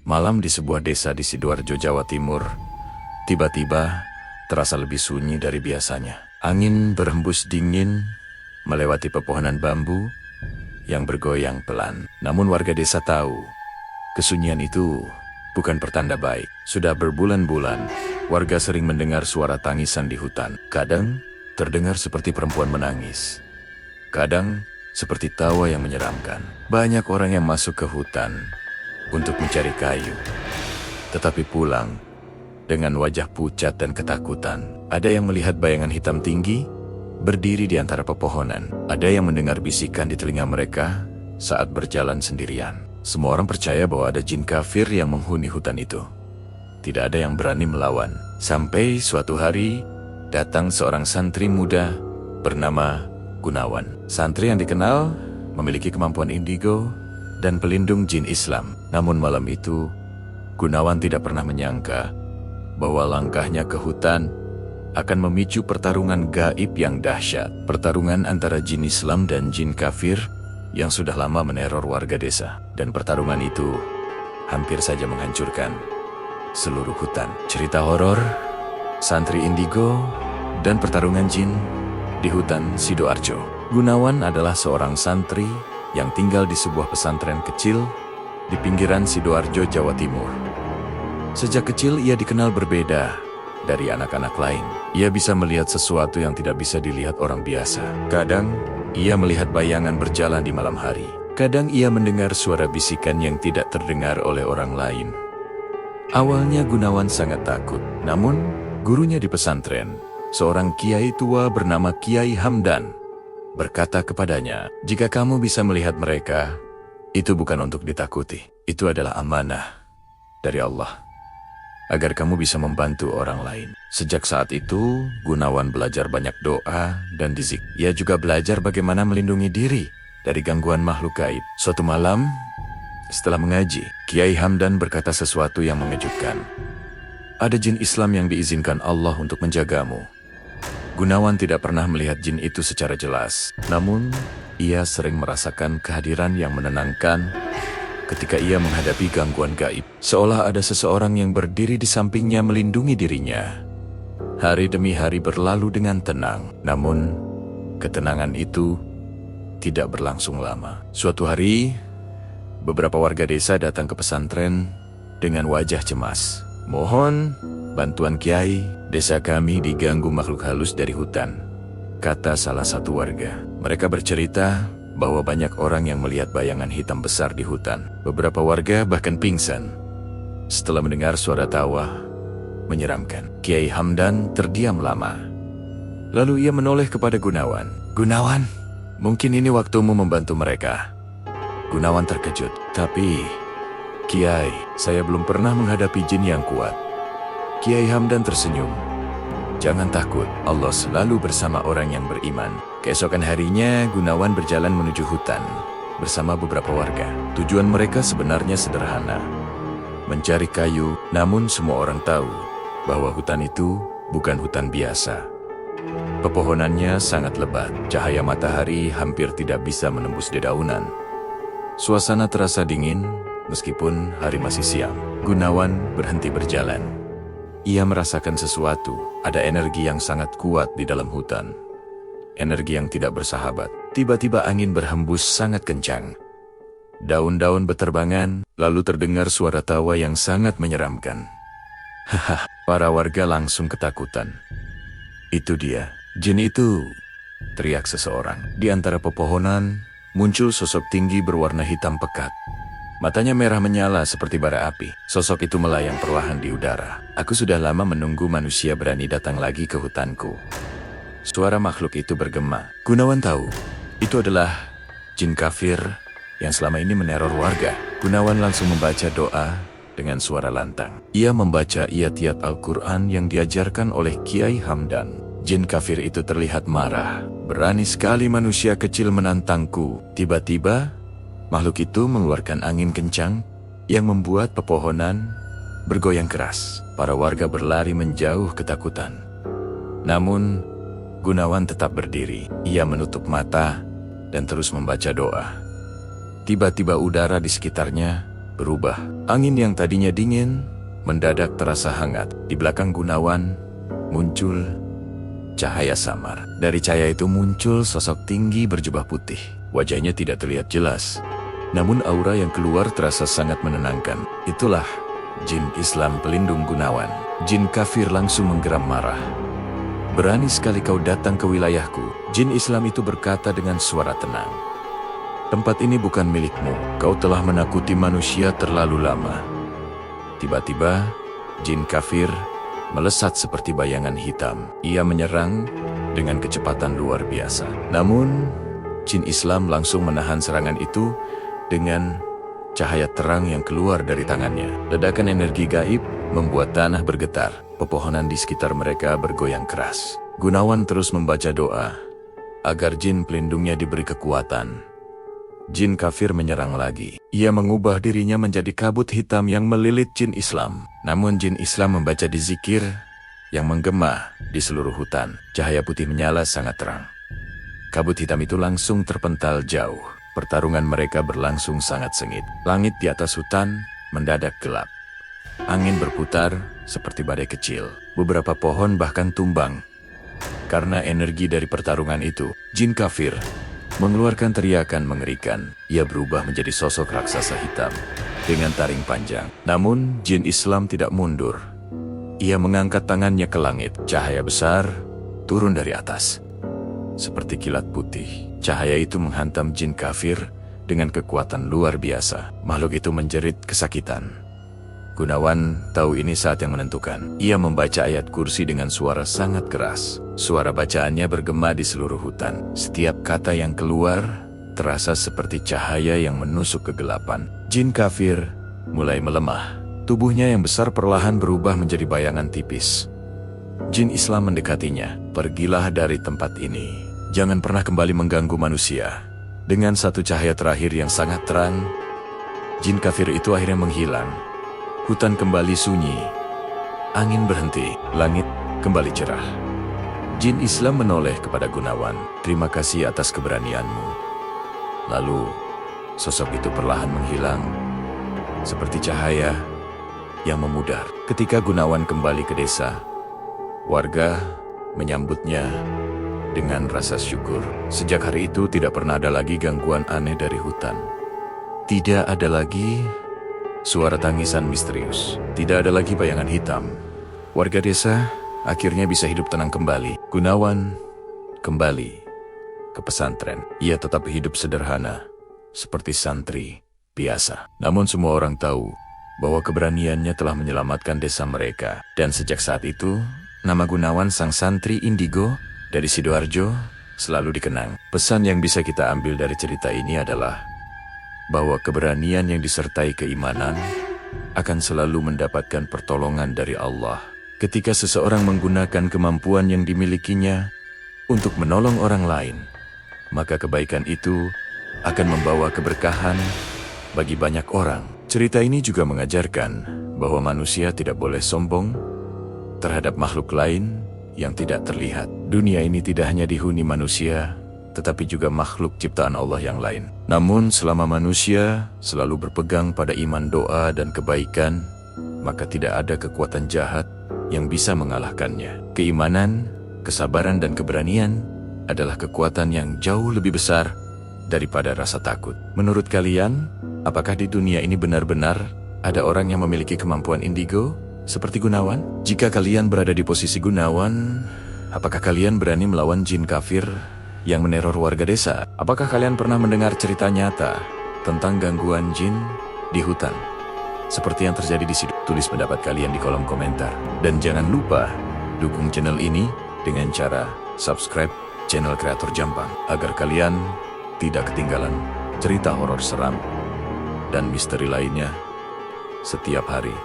Malam di sebuah desa di Sidoarjo, Jawa Timur, tiba-tiba terasa lebih sunyi dari biasanya. Angin berhembus dingin melewati pepohonan bambu yang bergoyang pelan. Namun warga desa tahu, kesunyian itu bukan pertanda baik. Sudah berbulan-bulan, warga sering mendengar suara tangisan di hutan. Kadang terdengar seperti perempuan menangis. Kadang seperti tawa yang menyeramkan. Banyak orang yang masuk ke hutan untuk mencari kayu, tetapi pulang dengan wajah pucat dan ketakutan. Ada yang melihat bayangan hitam tinggi berdiri di antara pepohonan. Ada yang mendengar bisikan di telinga mereka saat berjalan sendirian. Semua orang percaya bahwa ada jin kafir yang menghuni hutan itu. Tidak ada yang berani melawan. Sampai suatu hari datang seorang santri muda bernama Gunawan. Santri yang dikenal memiliki kemampuan indigo dan pelindung jin Islam. Namun malam itu, Gunawan tidak pernah menyangka bahwa langkahnya ke hutan akan memicu pertarungan gaib yang dahsyat. Pertarungan antara jin Islam dan jin kafir yang sudah lama meneror warga desa. Dan pertarungan itu hampir saja menghancurkan seluruh hutan. Cerita horor, santri indigo, dan pertarungan jin di hutan Sidoarjo. Gunawan adalah seorang santri yang tinggal di sebuah pesantren kecil di pinggiran Sidoarjo, Jawa Timur. Sejak kecil ia dikenal berbeda dari anak-anak lain. Ia bisa melihat sesuatu yang tidak bisa dilihat orang biasa. Kadang ia melihat bayangan berjalan di malam hari. Kadang ia mendengar suara bisikan yang tidak terdengar oleh orang lain. Awalnya Gunawan sangat takut. Namun gurunya di pesantren, seorang kiai tua bernama Kiai Hamdan, berkata kepadanya, "Jika kamu bisa melihat mereka, itu bukan untuk ditakuti. Itu adalah amanah dari Allah, agar kamu bisa membantu orang lain." Sejak saat itu, Gunawan belajar banyak doa dan dizik. Ia juga belajar bagaimana melindungi diri dari gangguan makhluk gaib. Suatu malam, setelah mengaji, Kiai Hamdan berkata sesuatu yang mengejutkan. "Ada jin Islam yang diizinkan Allah untuk menjagamu." Gunawan tidak pernah melihat jin itu secara jelas. Namun, ia sering merasakan kehadiran yang menenangkan ketika ia menghadapi gangguan gaib. Seolah ada seseorang yang berdiri di sampingnya melindungi dirinya. Hari demi hari berlalu dengan tenang. Namun, ketenangan itu tidak berlangsung lama. Suatu hari, beberapa warga desa datang ke pesantren dengan wajah cemas. "Mohon bantuan Kiai, desa kami diganggu makhluk halus dari hutan," kata salah satu warga. Mereka bercerita bahwa banyak orang yang melihat bayangan hitam besar di hutan. Beberapa warga bahkan pingsan setelah mendengar suara tawa menyeramkan. Kiai Hamdan terdiam lama. Lalu ia menoleh kepada Gunawan. "Gunawan, mungkin ini waktumu membantu mereka." Gunawan terkejut. "Tapi, Kiai, saya belum pernah menghadapi jin yang kuat." Kiai Hamdan tersenyum. "Jangan takut, Allah selalu bersama orang yang beriman." Keesokan harinya, Gunawan berjalan menuju hutan bersama beberapa warga. Tujuan mereka sebenarnya sederhana, mencari kayu. Namun semua orang tahu bahwa hutan itu bukan hutan biasa. Pepohonannya sangat lebat, cahaya matahari hampir tidak bisa menembus dedaunan. Suasana terasa dingin meskipun hari masih siang. Gunawan berhenti berjalan. Ia merasakan sesuatu, ada energi yang sangat kuat di dalam hutan. Energi yang tidak bersahabat. Tiba-tiba angin berhembus sangat kencang. Daun-daun beterbangan, lalu terdengar suara tawa yang sangat menyeramkan. Haha, para warga langsung ketakutan. "Itu dia, jin itu!" teriak seseorang. Di antara pepohonan, muncul sosok tinggi berwarna hitam pekat. Matanya merah menyala seperti bara api. Sosok itu melayang perlahan di udara. "Aku sudah lama menunggu manusia berani datang lagi ke hutanku." Suara makhluk itu bergema. Gunawan tahu, itu adalah jin kafir yang selama ini meneror warga. Gunawan langsung membaca doa dengan suara lantang. Ia membaca ayat-ayat Al-Quran yang diajarkan oleh Kiai Hamdan. Jin kafir itu terlihat marah. "Berani sekali manusia kecil menantangku." Tiba-tiba, makhluk itu mengeluarkan angin kencang yang membuat pepohonan bergoyang keras. Para warga berlari menjauh ketakutan. Namun, Gunawan tetap berdiri. Ia menutup mata dan terus membaca doa. Tiba-tiba udara di sekitarnya berubah. Angin yang tadinya dingin mendadak terasa hangat. Di belakang Gunawan muncul cahaya samar. Dari cahaya itu muncul sosok tinggi berjubah putih. Wajahnya tidak terlihat jelas, namun aura yang keluar terasa sangat menenangkan. Itulah jin Islam pelindung Gunawan. Jin kafir langsung menggeram marah. "Berani sekali kau datang ke wilayahku." Jin Islam itu berkata dengan suara tenang, "Tempat ini bukan milikmu. Kau telah menakuti manusia terlalu lama." Tiba-tiba, jin kafir melesat seperti bayangan hitam. Ia menyerang dengan kecepatan luar biasa. Namun, jin Islam langsung menahan serangan itu dengan cahaya terang yang keluar dari tangannya. Ledakan energi gaib membuat tanah bergetar. Pepohonan di sekitar mereka bergoyang keras. Gunawan terus membaca doa agar jin pelindungnya diberi kekuatan. Jin kafir menyerang lagi. Ia mengubah dirinya menjadi kabut hitam yang melilit jin Islam. Namun jin Islam membaca di zikir yang menggema di seluruh hutan. Cahaya putih menyala sangat terang. Kabut hitam itu langsung terpental jauh. Pertarungan mereka berlangsung sangat sengit. Langit di atas hutan mendadak gelap. Angin berputar seperti badai kecil. Beberapa pohon bahkan tumbang. Karena energi dari pertarungan itu, jin kafir mengeluarkan teriakan mengerikan. Ia berubah menjadi sosok raksasa hitam dengan taring panjang. Namun, jin Islam tidak mundur. Ia mengangkat tangannya ke langit. Cahaya besar turun dari atas seperti kilat putih. Cahaya itu menghantam jin kafir dengan kekuatan luar biasa. Makhluk itu menjerit kesakitan. Gunawan tahu ini saat yang menentukan. Ia membaca ayat kursi dengan suara sangat keras. Suara bacaannya bergema di seluruh hutan. Setiap kata yang keluar terasa seperti cahaya yang menusuk kegelapan. Jin kafir mulai melemah. Tubuhnya yang besar perlahan berubah menjadi bayangan tipis. Jin Islam mendekatinya. "Pergilah dari tempat ini. Jangan pernah kembali mengganggu manusia." Dengan satu cahaya terakhir yang sangat terang, jin kafir itu akhirnya menghilang. Hutan kembali sunyi. Angin berhenti. Langit kembali cerah. Jin Islam menoleh kepada Gunawan. "Terima kasih atas keberanianmu." Lalu, sosok itu perlahan menghilang, seperti cahaya yang memudar. Ketika Gunawan kembali ke desa, warga menyambutnya dengan rasa syukur. Sejak hari itu tidak pernah ada lagi gangguan aneh dari hutan. Tidak ada lagi suara tangisan misterius. Tidak ada lagi bayangan hitam. Warga desa akhirnya bisa hidup tenang kembali. Gunawan kembali ke pesantren. Ia tetap hidup sederhana, seperti santri biasa. Namun semua orang tahu bahwa keberaniannya telah menyelamatkan desa mereka. Dan sejak saat itu, nama Gunawan sang santri indigo dari Sidoarjo selalu dikenang. Pesan yang bisa kita ambil dari cerita ini adalah bahwa keberanian yang disertai keimanan akan selalu mendapatkan pertolongan dari Allah. Ketika seseorang menggunakan kemampuan yang dimilikinya untuk menolong orang lain, maka kebaikan itu akan membawa keberkahan bagi banyak orang. Cerita ini juga mengajarkan bahwa manusia tidak boleh sombong terhadap makhluk lain yang tidak terlihat. Dunia ini tidak hanya dihuni manusia, tetapi juga makhluk ciptaan Allah yang lain. Namun selama manusia selalu berpegang pada iman, doa, dan kebaikan, maka tidak ada kekuatan jahat yang bisa mengalahkannya. Keimanan, kesabaran, dan keberanian adalah kekuatan yang jauh lebih besar daripada rasa takut. Menurut kalian, apakah di dunia ini benar-benar ada orang yang memiliki kemampuan indigo seperti Gunawan? Jika kalian berada di posisi Gunawan, apakah kalian berani melawan jin kafir yang meneror warga desa? Apakah kalian pernah mendengar cerita nyata tentang gangguan jin di hutan seperti yang terjadi di situ? Tulis pendapat kalian di kolom komentar. Dan jangan lupa dukung channel ini dengan cara subscribe channel Kreator Jampang agar kalian tidak ketinggalan cerita horor seram dan misteri lainnya setiap hari.